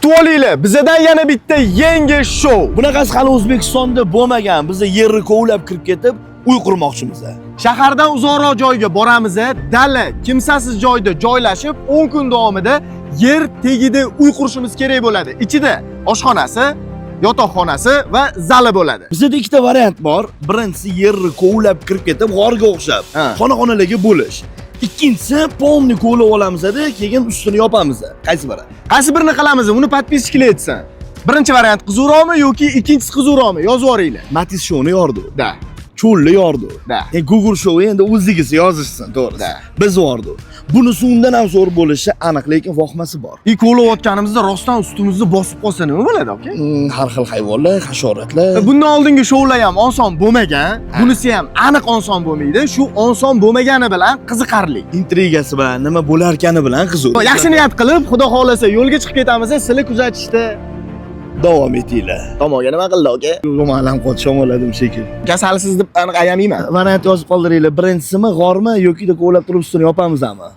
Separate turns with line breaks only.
Kutib olinglar, bizdan yana bitta yangi show.
Bunaqasi hali O'zbekistonda bo'lmagan. Biz yerni kovlab kirib ketib, uy qurmoqchimiz.
Shahardan uzoqroq joyga boramiz, dala, kimsasiz joyda joylashib, 10 kun davomida yer tagida uy qurishimiz kerak bo'ladi. Ichida oshxonasi, yotoqxonasi va zali bo'ladi.
Bizda ikkita variant bor. Birinchisi yerni kovlab kirib ketib, g'orga o'xshab, xona-xonalarga bo'lish. Ikkinchisi polni kovlab olamiz-da, keyin ustini yopamiz. Qaysi biri?
Qaysi birini qilamiz? Uni podpiskchilar aytsin. Birinchi variant qizuvroqmi yoki ikkinchisi qizuvroqmi? Yozib yuboringlar.
Matiz showni yordi.
Da.
Cho'lni yordi.
Da.
Google show endi o'zligisi yozishsin, to'g'ri.
Da.
Biz yordi. Bunisi undan ham zo'r bo'lishi aniq, lekin vohmasi bor.
Kovlayotganimizda rostdan ustimizni bosib qolsa nima bo'ladi, aka?
Har xil hayvonlar, hasharotlar.
Bundan oldingi shoular ham oson bo'lmagan, bunisi ham aniq oson bo'lmaydi. Shu oson bo'lmagani bilan qiziqarli.
Intrigasi bilan, nima bo'larkani bilan qiziq.
Yaxshi niyat qilib, xudo xolasa yo'lga chiqib ketamiz, sizlar kuzatishda
davom etinglar.
tomonga nima qildi, aka?
Ro'malam qotisham oladim shekilli.
Kasalsiz deb aniq ayamayman.
Variant yozib qoldiringlar. Birinchisimi g'ormi yoki kovlab turib ustini yopamizmi?